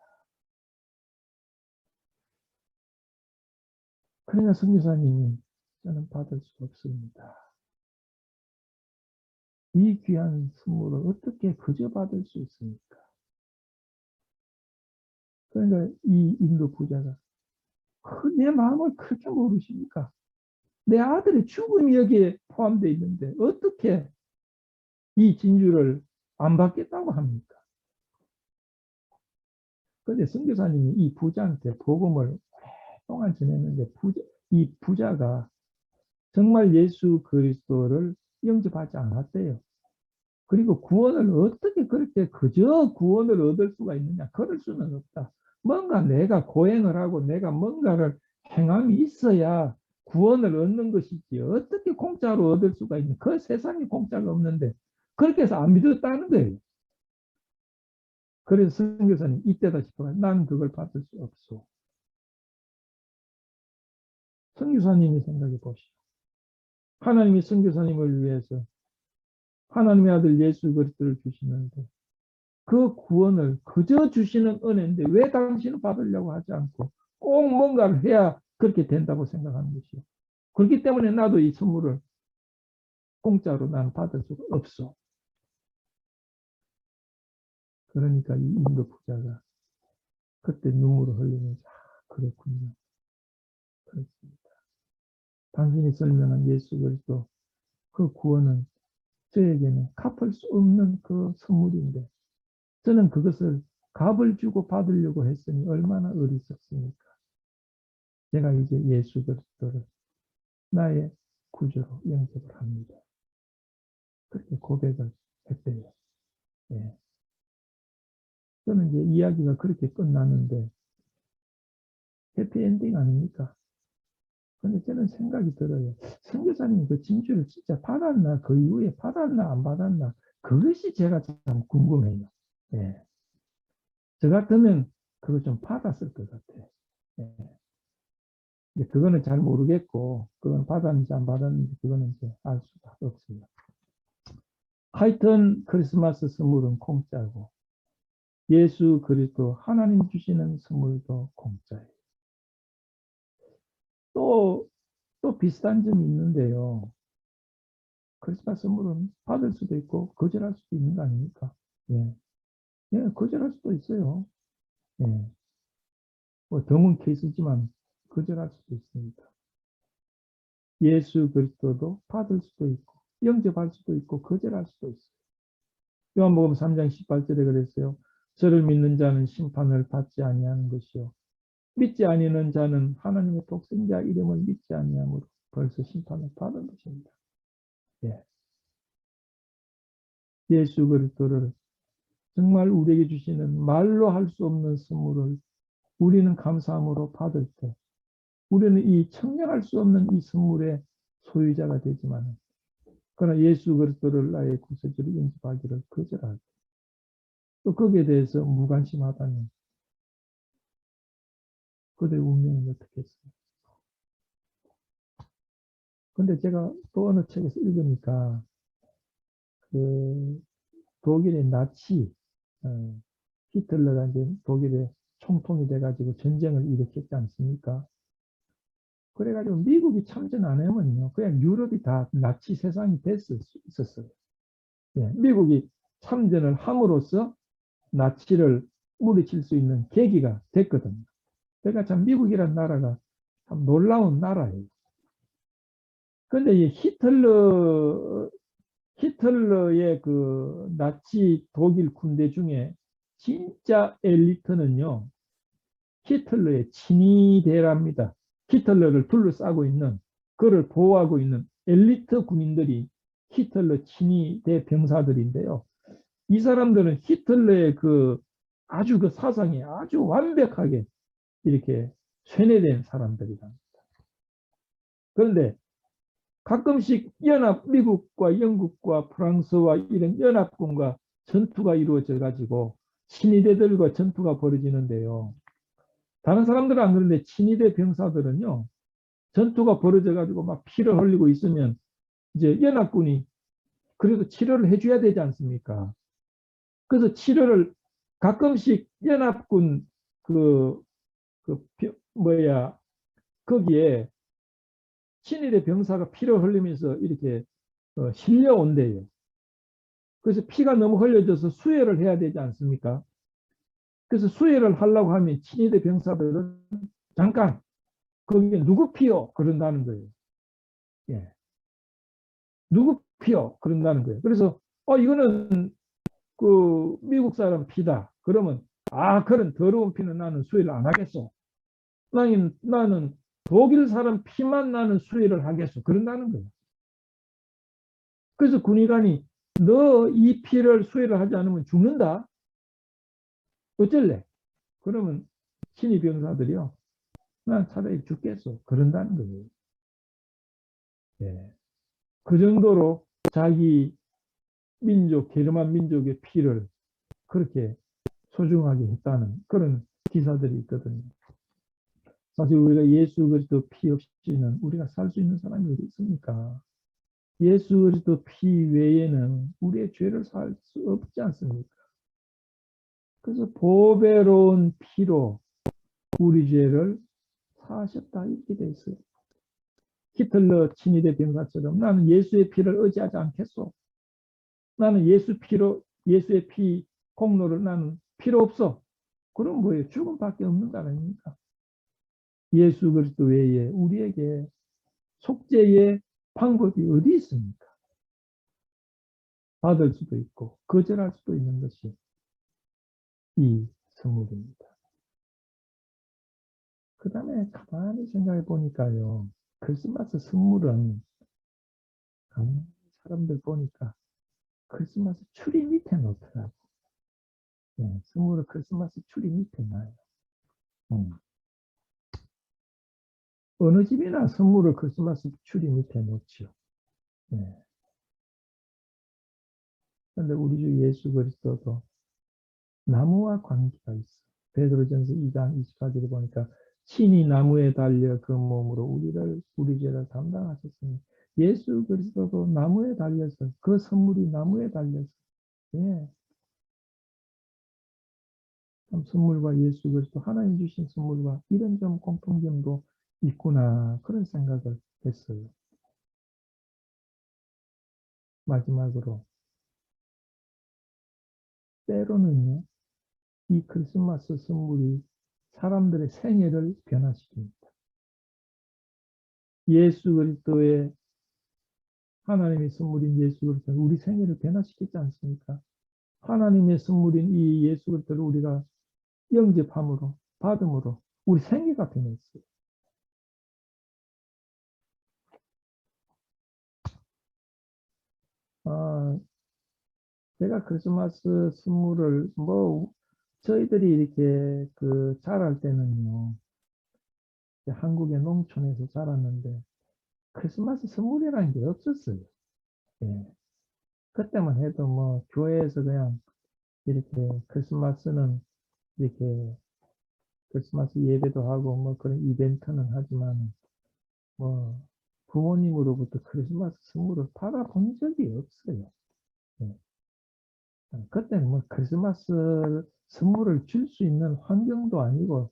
Speaker 1: 그러나 선교사님이 저는 받을 수 없습니다. 이 귀한 선물을 어떻게 그저 받을 수 있습니까? 그러니까 이 인도 부자가 내 마음을 그렇게 모르십니까? 내 아들의 죽음이 여기에 포함되어 있는데 어떻게 이 진주를 안 받겠다고 합니까? 그런데 선교사님이 이 부자한테 복음을 오랫동안 전했는데 이 부자가 정말 예수 그리스도를 영접하지 않았대요. 그리고 구원을 어떻게 그렇게 그저 구원을 얻을 수가 있느냐? 그럴 수는 없다. 뭔가 내가 고행을 하고 내가 뭔가를 행함이 있어야 구원을 얻는 것이지 어떻게 공짜로 얻을 수가 있는 그 세상에 공짜가 없는데 그렇게 해서 안 믿었다는 거예요. 그래서 선교사님 이때다 싶어요. 난 그걸 받을 수 없어. 선교사님이 생각해 보시오. 하나님이 선교사님을 위해서 하나님의 아들 예수 그리스도를 주시는데 그 구원을 그저 주시는 은혜인데 왜 당신은 받으려고 하지 않고 꼭 뭔가를 해야 그렇게 된다고 생각하는 것이요. 그렇기 때문에 나도 이 선물을 공짜로 난 받을 수가 없어. 그러니까 이 인도 부자가 그때 눈물을 흘리면서 그렇군요. 그렇습니다. 당신이 설명한 예수 그리스도 그 구원은 저에게는 갚을 수 없는 그 선물인데 저는 그것을 값을 주고 받으려고 했으니 얼마나 어리석습니까? 제가 이제 예수 그리스도를 나의 구주로 영접을 합니다. 그렇게 고백을 했대요. 예. 저는 이제 이야기가 그렇게 끝나는데 해피엔딩 아닙니까? 근데 저는 생각이 들어요. 선교사님이 그 진주를 진짜 받았나, 그 이후에 받았나, 안 받았나, 그것이 제가 참 궁금해요. 예. 저 같으면 그거 좀 받았을 것 같아요. 예. 그거는 잘 모르겠고, 그건 받았는지 안 받았는지, 그거는 이제 알 수가 없어요. 하여튼 크리스마스 선물은 공짜고, 예수 그리스도 하나님 주시는 선물도 공짜예요. 또, 또 비슷한 점이 있는데요. 크리스마스 선물은 받을 수도 있고 거절할 수도 있는 거 아닙니까? 예, 예, 거절할 수도 있어요. 예, 뭐 드문 케이스지만 거절할 수도 있습니다. 예수 그리스도도 받을 수도 있고 영접할 수도 있고 거절할 수도 있어요. 요한복음 3장 18절에 그랬어요. 저를 믿는 자는 심판을 받지 아니하는 것이요 믿지 아니하는 자는 하나님의 독생자 이름을 믿지 아니하므로 벌써 심판을 받은 것입니다. 예. 예수 그리스도를 정말 우리에게 주시는 말로 할 수 없는 선물을 우리는 감사함으로 받을 때 우리는 이 청량할 수 없는 이 선물의 소유자가 되지만 그러나 예수 그리스도를 나의 구세주로 영접하기를 거절할 때 또 거기에 대해서 무관심하다면 그들의 운명은 어떻겠어요? 근데 제가 또 어느 책에서 읽으니까 그 독일의 나치 히틀러가 이제 독일의 총통이 돼가지고 전쟁을 일으켰지 않습니까? 그래가지고 미국이 참전 안 하면요. 그냥 유럽이 다 나치 세상이 됐을 수 있었어요. 예, 미국이 참전을 함으로써 나치를 물리칠 수 있는 계기가 됐거든요. 그러니까 참 미국이라는 나라가 참 놀라운 나라예요. 그런데 이 히틀러의 그 나치 독일 군대 중에 진짜 엘리트는요. 히틀러의 친위대랍니다. 히틀러를 둘러싸고 있는 그를 보호하고 있는 엘리트 군인들이 히틀러 친위대 병사들인데요. 이 사람들은 히틀러의 그 아주 그 사상이 아주 완벽하게 이렇게 쇠뇌된 사람들이랍니다. 그런데 가끔씩 미국과 영국과 프랑스와 이런 연합군과 전투가 이루어져 가지고 친위대들과 전투가 벌어지는데요. 다른 사람들은 안 그런데 친위대 병사들은요, 전투가 벌어져 가지고 막 피를 흘리고 있으면 이제 연합군이 그래도 치료를 해줘야 되지 않습니까? 그래서 치료를 가끔씩 연합군 그, 뭐야, 거기에 친위대 병사가 피를 흘리면서 이렇게 실려온대요. 그래서 피가 너무 흘려져서 수혈을 해야 되지 않습니까? 그래서 수혈을 하려고 하면 친위대 병사들은 잠깐 거기에 누구 피요? 그런다는 거예요. 예. 누구 피요? 그런다는 거예요. 그래서 이거는 그 미국 사람 피다. 그러면 그런 더러운 피는 나는 수혈을 안 하겠어. 나는 독일 사람 피만 나는 수혈을 하겠어. 그런다는 거예요. 그래서 군의관이 너 이 피를 수혈을 하지 않으면 죽는다. 어쩔래? 그러면 신입 병사들이요. 난 차라리 죽겠어. 그런다는 거예요. 예. 그 정도로 자기 민족, 게르만 민족의 피를 그렇게 소중하게 했다는 그런 기사들이 있거든요. 사실 우리가 예수 그리스도 피 없이는 우리가 살 수 있는 사람이 어디 있습니까? 예수 그리스도 피 외에는 우리의 죄를 살 수 없지 않습니까? 그래서 보배로운 피로 우리 죄를 사하셨다 이렇게 돼 있어요. 히틀러 친위대 병사처럼 나는 예수의 피를 의지하지 않겠소. 나는 예수의 피 공로를 나는 필요 없어. 그럼 뭐예요? 죽음밖에 없는 거 아닙니까? 예수 그리스도 외에 우리에게 속죄의 방법이 어디 있습니까? 받을 수도 있고 거절할 수도 있는 것이 이 선물입니다. 그 다음에 가만히 생각해 보니까요. 크리스마스 선물은 사람들 보니까 크리스마스 추리 밑에 놓더라고. 네, 선물을 크리스마스 추리 밑에 놔요. 음. 어느 집이나 선물을 크리스마스 추리 밑에 놓죠. 네. 그런데 우리 주 예수 그리스도도 나무와 관계가 있어. 베드로전서 2장 24절에 보니까 친히 나무에 달려 그 몸으로 우리 죄를 담당하셨으니 예수 그리스도도 나무에 달려서 그 선물이 나무에 달려서 예, 참 선물과 예수 그리스도 하나님 주신 선물과 이런 좀 공통점도 있구나 그런 생각을 했어요. 마지막으로 때로는요 이 크리스마스 선물이 사람들의 생애를 변화시킵니다. 예수 그리스도의 하나님의 선물인 예수 그리스도는 우리 생애를 변화시키지 않습니까? 하나님의 선물인 이 예수 그리스도를 우리가 영접함으로 받음으로 우리 생애가 변했어요. 아, 제가 크리스마스 선물을 저희들이 이렇게 그 자랄 때는요. 한국의 농촌에서 자랐는데 크리스마스 선물이라는 게 없었어요. 예. 그때만 해도 교회에서 그냥 이렇게 크리스마스는 이렇게 크리스마스 예배도 하고 그런 이벤트는 하지만 뭐 부모님으로부터 크리스마스 선물을 받아본 적이 없어요. 예. 그때는 크리스마스 선물을 줄 수 있는 환경도 아니고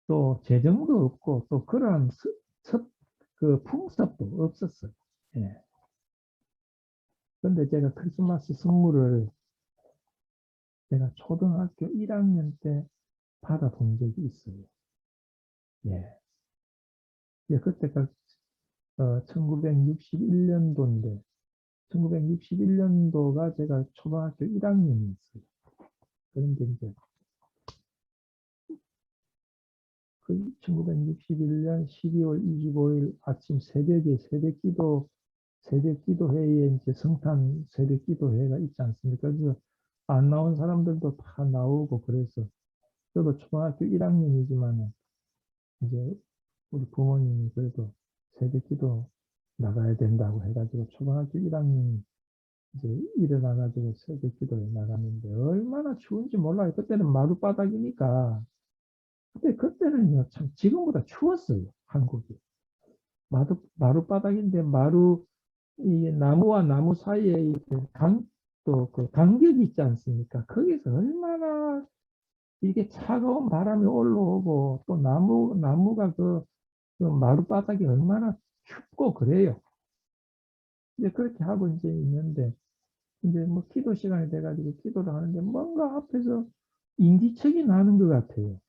Speaker 1: 또 재정도 없고 또 그러한 그 풍습도 없었어요. 예. 근데 제가 크리스마스 선물을 제가 초등학교 1학년 때 받아본 적이 있어요. 예. 예, 그때가 1961년도인데 1961년도가 제가 초등학교 1학년이었어요. 그런데 이제 그 1961년 12월 25일 아침 새벽에 새벽기도회에 이제 성탄 새벽기도회가 있지 않습니까? 그래서 안 나온 사람들도 다 나오고 그래서 저도 초등학교 1학년이지만 이제 우리 부모님이 그래도 새벽기도 나가야 된다고 해가지고 초등학교 1학년 이제 일어나가지고 새벽 기도에 나갔는데 얼마나 추운지 몰라요. 그때는 마룻바닥이니까. 그때는요, 참 지금보다 추웠어요, 한국이. 마룻바닥인데 이 나무와 나무 사이에 이렇게 또 그 간격이 있지 않습니까? 거기서 얼마나 이게 차가운 바람이 올라오고 또 나무가 그 마룻바닥이 얼마나 춥고 그래요. 이제 그렇게 하고 이제 있는데 이제 뭐 기도 시간이 돼가지고 기도를 하는데 뭔가 앞에서 인기척이 나는 것 같아요.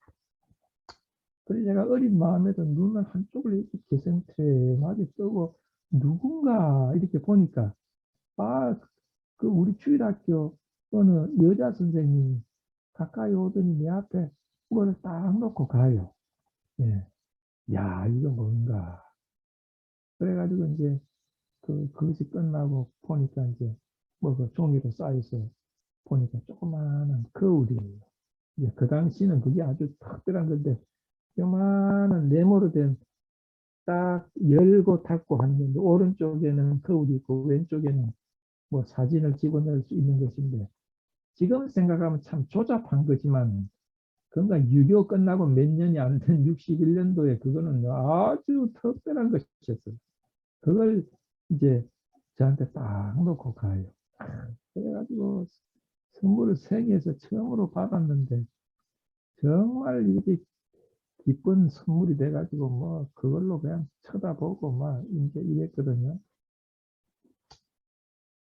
Speaker 1: 그래서 제가 어린 마음에도 눈을 한쪽을 이렇게 개성트하게 뜨고 누군가 이렇게 보니까 아, 그 우리 주일학교 어느 여자 선생님이 가까이 오더니 내 앞에 그거를 딱 놓고 가요. 예. 야, 이거 뭔가. 그래가지고 이제 그것이 끝나고 보니까 이제 뭐 그 종이로 쌓여서 보니까 조그마한 거울이에요. 이제 그 당시는 그게 아주 특별한 건데, 요만한 네모로 된 딱 열고 닫고 하는 건데, 오른쪽에는 거울이 있고, 왼쪽에는 뭐 사진을 집어넣을 수 있는 것인데, 지금 생각하면 참 조잡한 거지만, 그러니까 6.25 끝나고 몇 년이 안 된 61년도에 그거는 아주 특별한 것이었어요. 그걸 이제 저한테 딱 놓고 가요. 그래가지고 선물을 생에서 처음으로 받았는데 정말 이게 기쁜 선물이 돼가지고 뭐 그걸로 그냥 쳐다보고 막 이제 이랬거든요.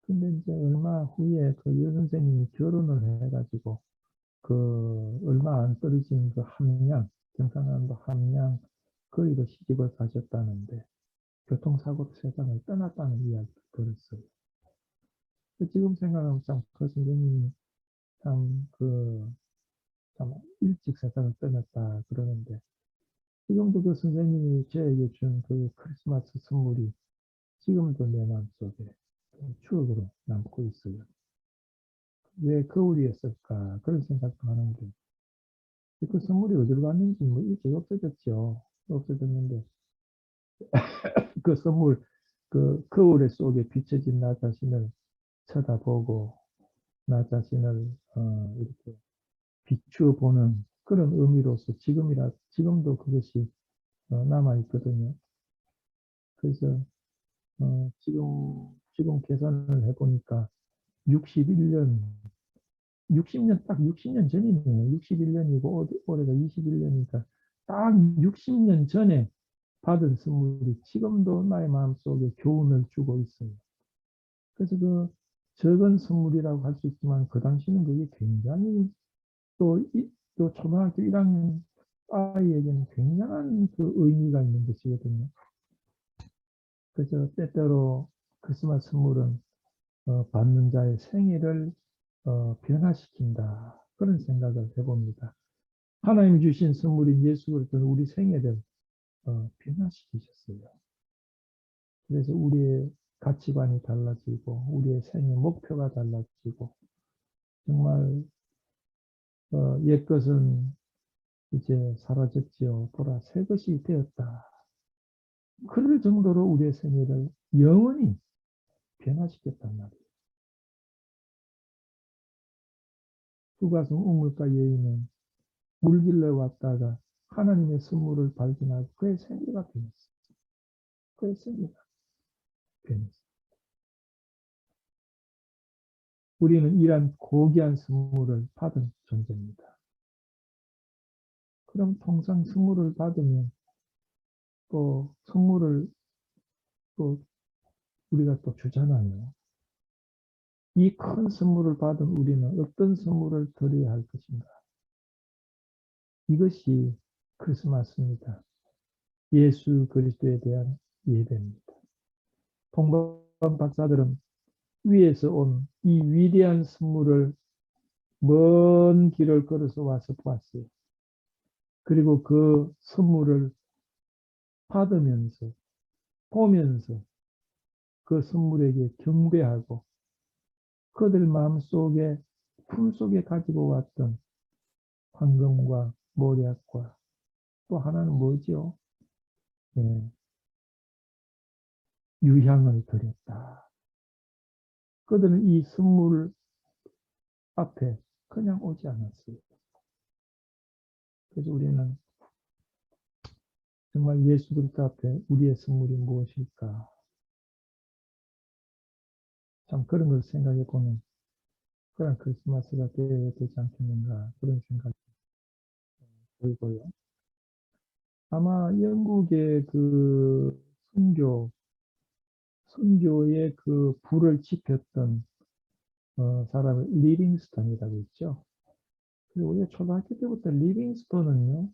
Speaker 1: 근데 이제 얼마 후에 그 여선생님이 결혼을 해가지고 그 얼마 안 떨어진 그 함양, 경상남도 함양 거기로 시집을 가셨다는데 교통사고로 세상을 떠났다는 이야기를 들었어요. 지금 생각하면 참 그 선생님이 참 참 일찍 세상을 떠났다 그러는데 지금도 그 선생님이 저에게 준 그 크리스마스 선물이 지금도 내 마음속에 추억으로 남고 있어요. 왜 거울이었을까 그런 생각도 하는데 그 선물이 어디로 갔는지 뭐 일찍 없어졌죠. 없어졌는데 그 선물 그 거울의 속에 비춰진 나 자신을 쳐다보고 나 자신을 이렇게 비추어 보는 그런 의미로서 지금도 그것이 남아 있거든요. 그래서 지금 계산을 해보니까 61년, 60년, 딱 60년 전이네요. 61년이고, 올해가 21년이니까, 딱 60년 전에 받은 선물이 지금도 나의 마음속에 교훈을 주고 있어요. 그래서 그 적은 선물이라고 할 수 있지만, 그 당시는 그게 굉장히 또 초등학교 1학년 아이에게는 굉장한 그 의미가 있는 것이거든요. 그래서 때때로 크리스마스 선물은 받는 자의 생애를 변화시킨다. 그런 생각을 해봅니다. 하나님이 주신 선물인 예수 그리스도는 우리 생애를 변화시키셨어요. 그래서 우리의 가치관이 달라지고 우리의 생애 목표가 달라지고 정말 옛것은 이제 사라졌지요. 보라 새 것이 되었다. 그럴 정도로 우리의 생애를 영원히 변화시켰단 말이에요. 후가성 우물가 여인은 물길래 왔다가 하나님의 선물을 발견하고 그의 생애가 변했어요. 그의 생애가 변했어요. 우리는 이러한 고귀한 선물을 받은 존재입니다. 그럼 통상 선물을 받으면 또 선물을 또 우리가 또 주잖아요. 이 큰 선물을 받은 우리는 어떤 선물을 드려야 할 것인가? 이것이 크리스마스입니다. 예수 그리스도에 대한 예배입니다. 동방 박사들은 위에서 온 이 위대한 선물을 먼 길을 걸어서 와서 보았어요. 그리고 그 선물을 받으면서 보면서 그 선물에게 경배하고 그들 마음속에 품속에 가지고 왔던 황금과 모략과 또 하나는 뭐죠? 예, 유향을 드렸다. 그들은 이 선물 앞에 그냥 오지 않았어요. 그래서 우리는 정말 예수 그리스도 앞에 우리의 선물이 무엇일까? 참 그런 걸 생각해 보면 그런 크리스마스가 되어야 되지 않겠는가 그런 생각이 들고요. 아마 영국의 그 선교의 그 불을 지폈던 사람을 리빙스턴이라고 있죠. 그리고 우리가 초등학교 때부터 리빙스턴은요,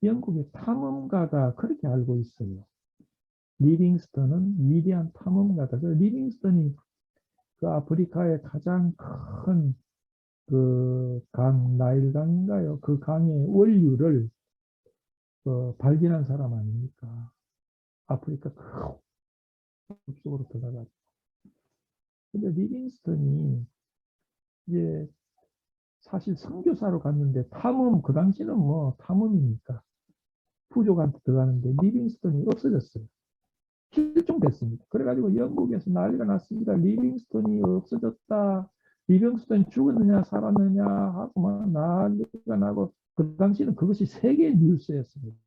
Speaker 1: 영국의 탐험가다 그렇게 알고 있어요. 리빙스턴은 위대한 탐험가다. 그 리빙스턴이 그 아프리카의 가장 큰 그 강, 나일강인가요? 그 강의 원류를 발견한 사람 아닙니까? 아프리카 숲속으로 들어가죠. 근데 리빙스턴이 이제 사실 선교사로 갔는데 탐험, 그 당시는 뭐 탐험이니까 부족한테 들어가는데 리빙스턴이 없어졌어요. 실종됐습니다. 그래가지고 영국에서 난리가 났습니다. 리빙스턴이 없어졌다. 리빙스턴이 죽었느냐 살았느냐 하고 막 난리가 나고 그 당시는 그것이 세계 뉴스였습니다.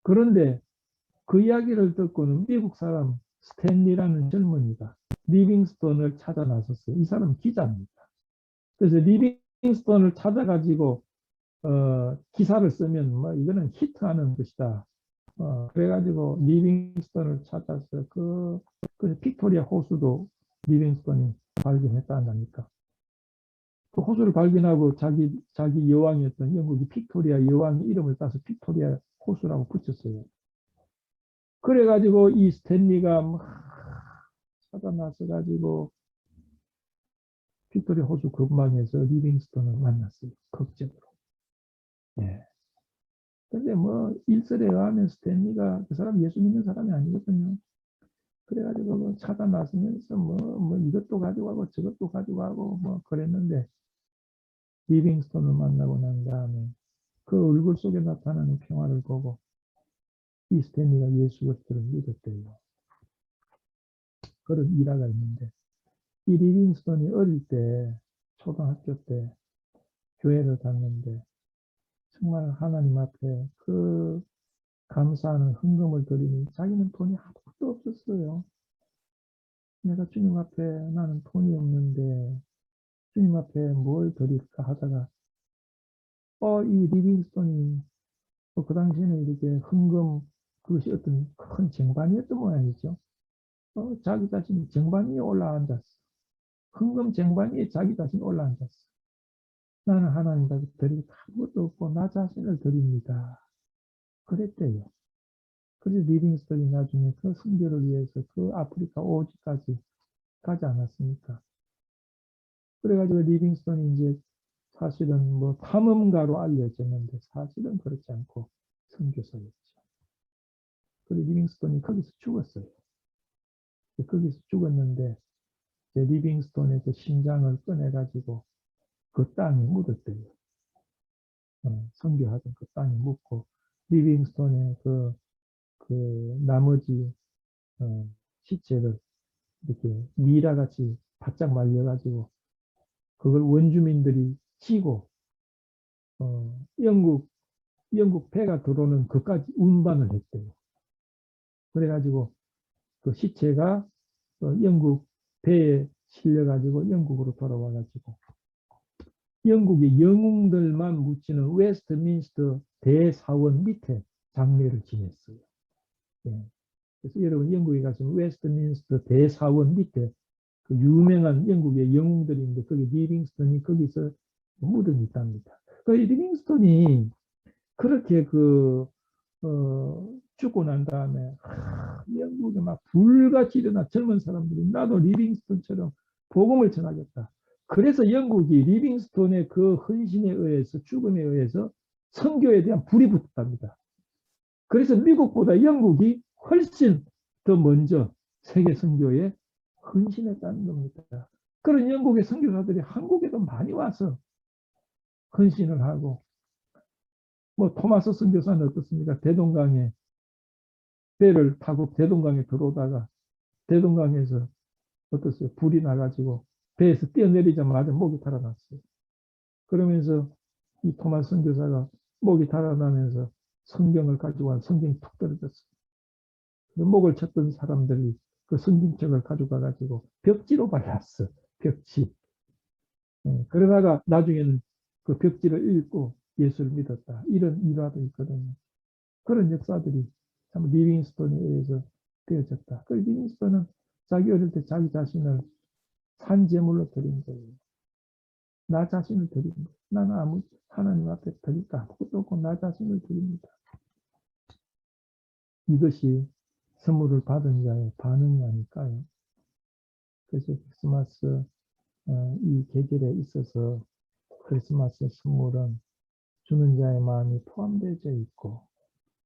Speaker 1: 그런데 그 이야기를 듣고는 미국 사람 스탠리라는 젊은이가 리빙스턴을 찾아 나섰어요. 이 사람은 기자입니다. 그래서 리빙스턴을 찾아가지고 기사를 쓰면 뭐 이거는 히트하는 것이다. 그래가지고 리빙스턴을 찾아서 그 빅토리아 호수도 리빙스턴이 발견했다는 겁니까? 그 호수를 발견하고 자기 여왕이었던 영국이 빅토리아 여왕의 이름을 따서 빅토리아 호수라고 붙였어요. 그래가지고 이 스탠리가 막 찾아 나서가지고 빅토리아 호수 근방에서 리빙스턴을 만났어요. 극적으로. 예. 근데 뭐 일설에 의하면 스탠리가 그 사람 예수 믿는 사람이 아니거든요. 그래가지고 뭐 차다 나서면서 뭐 이것도 가지고 가고 저것도 가지고 가고 뭐 그랬는데 리빙스턴을 만나고 난 다음에 그 얼굴 속에 나타나는 평화를 보고 이 스탠리가 예수 그리스도를 믿었대요. 그런 일화가 있는데 이 리빙스턴이 어릴 때 초등학교 때 교회를 갔는데 정말 하나님 앞에 그 감사하는 헌금을 드리니 자기는 돈이 아무것도 없었어요. 내가 주님 앞에 나는 돈이 없는데 주님 앞에 뭘 드릴까 하다가 이 리빙스턴이 그 당시에는 이렇게 헌금 그것이 어떤 큰 쟁반이었던 모양이죠. 자기 자신이 쟁반 위에 올라앉았어. 헌금 쟁반 위에 자기 자신이 올라앉았어. 나는 하나님 앞에 드릴 아무것도 없고 나 자신을 드립니다. 그랬대요. 그래서 리빙스턴이 나중에 그 선교를 위해서 그 아프리카 오지까지 가지 않았습니까? 그래가지고 리빙스턴이 이제 사실은 뭐 탐험가로 알려졌는데 사실은 그렇지 않고 선교사였죠. 그리고 리빙스턴이 거기서 죽었어요. 거기서 죽었는데 이제 리빙스턴의 그 심장을 꺼내가지고 그 땅에 묻었대요. 선교하던 그 땅에 묻고 리빙스턴의 나머지 시체를 이렇게 미라같이 바짝 말려가지고 그걸 원주민들이 치고 영국 배가 들어오는 그까지 운반을 했대요. 그래가지고 그 시체가 영국 배에 실려가지고 영국으로 돌아와가지고 영국의 영웅들만 묻히는 웨스트민스터 대사원 밑에 장례를 지냈어요. 예. 그래서 여러분 영국에 가시면 웨스트민스터 대사원 밑에 그 유명한 영국의 영웅들이 있는데 거기 리빙스턴이 거기서 무덤이 있답니다. 그 리빙스턴이 그렇게 죽고 난 다음에 영국에 막 불같이 일어나 젊은 사람들이 나도 리빙스턴처럼 복음을 전하겠다. 그래서 영국이 리빙스턴의 그 헌신에 의해서 죽음에 의해서 선교에 대한 불이 붙었답니다. 그래서 미국보다 영국이 훨씬 더 먼저 세계 선교에 헌신했다는 겁니다. 그런 영국의 선교사들이 한국에도 많이 와서 헌신을 하고 뭐 토마스 선교사는 어떻습니까? 대동강에 배를 타고 대동강에 들어오다가 대동강에서 어떠세요? 불이 나가지고 배에서 뛰어내리자마자 목이 달아났어요. 그러면서 이 토마스 선교사가 목이 달아나면서 성경을 가지고 와 성경이 툭 떨어졌어요. 그 목을 쳤던 사람들이 그 성경책을 가져가 가지고 벽지로 발랐어. 벽지. 그러다가 나중에는 그 벽지를 읽고 예수를 믿었다. 이런 일화도 있거든요. 그런 역사들이 참 리빙스톤에 의해서 되어졌다. 그 리빙스톤은 자기 어릴 때 자기 자신을 산제물로 드린 거예요. 나 자신을 드린 거예요. 나는 아무 하나님 앞에 드릴 거 아무것도 없고 나 자신을 드립니다. 이것이 선물을 받은 자의 반응이 아닐까요? 그래서 크리스마스 이 계절에 있어서 크리스마스 선물은 주는 자의 마음이 포함되어 있고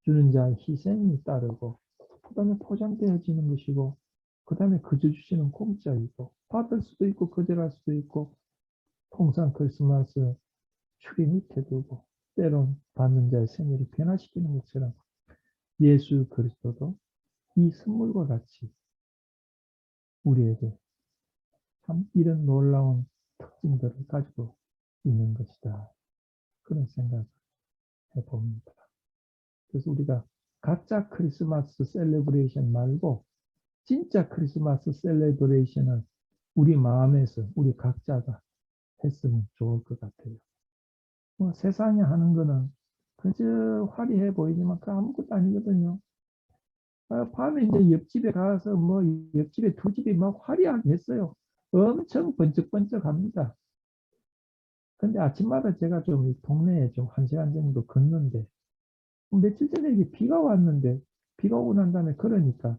Speaker 1: 주는 자의 희생이 따르고 그 다음에 포장되어지는 것이고 그 다음에 그저 주시는 공짜이고 받을 수도 있고 거절할 수도 있고 통상 크리스마스 추리 밑에 두고 때론 받는 자의 생애를 변화시키는 것처럼 예수 그리스도도 이 선물과 같이 우리에게 참 이런 놀라운 특징들을 가지고 있는 것이다. 그런 생각을 해봅니다. 그래서 우리가 가짜 크리스마스 셀레브레이션 말고 진짜 크리스마스 셀레브레이션을 우리 마음에서 우리 각자가 했으면 좋을 것 같아요. 뭐 세상에 하는 거는 그저 화려해 보이지만 그 아무것도 아니거든요. 밤에 이제 옆집에 가서 뭐 옆집에 두 집이 막 화려하게 했어요. 엄청 번쩍번쩍합니다. 근데 아침마다 제가 좀 이 동네에 좀 1시간 정도 걷는데 며칠 전에 이게 비가 왔는데 비가 오고 난 다음에 그러니까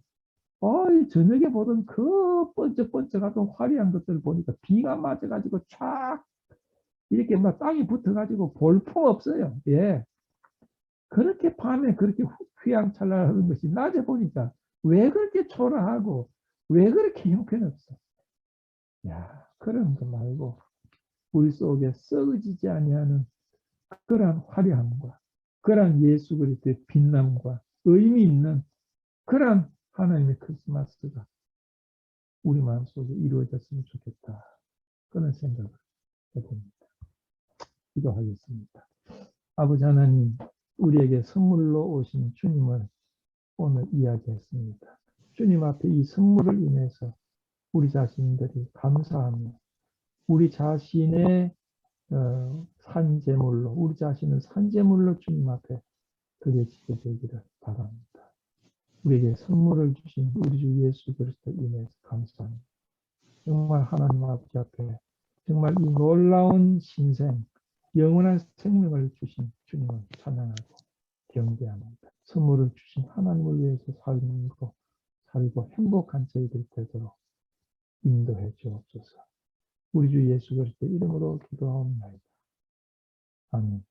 Speaker 1: 저녁에 보던 그 번쩍번쩍하던 화려한 것들 보니까 비가 맞아가지고 촥 이렇게 막 땅이 붙어가지고 볼품 없어요. 예. 그렇게 밤에 그렇게 휘황찬란한 것이 낮에 보니까 왜 그렇게 초라하고 왜 그렇게 형편없어. 야, 그런 거 말고 우리 속에 썩어지지 아니하는 그러한 화려함과 그러한 예수 그리스도의 빛남과 의미 있는 그러한 하나님의 크리스마스가 우리 마음속에 이루어졌으면 좋겠다. 그런 생각을 해봅니다. 기도하겠습니다. 아버지 하나님, 우리에게 선물로 오신 주님을 오늘 이야기했습니다. 주님 앞에 이 선물을 인해서 우리 자신들이 감사하며 우리 자신의 산재물로 우리 자신을 산재물로 주님 앞에 드려지게 되기를 바랍니다. 우리에게 선물을 주신 우리 주 예수 그리스도 인해서 감사합니다. 정말 하나님 아버지 앞에 정말 이 놀라운 신생, 영원한 생명을 주신 주님을 찬양하고 경배합니다. 선물을 주신 하나님을 위해서 살고 행복한 저희들이 되도록 인도해 주옵소서. 우리 주 예수 그리스도 이름으로 기도하옵나이다. 아멘.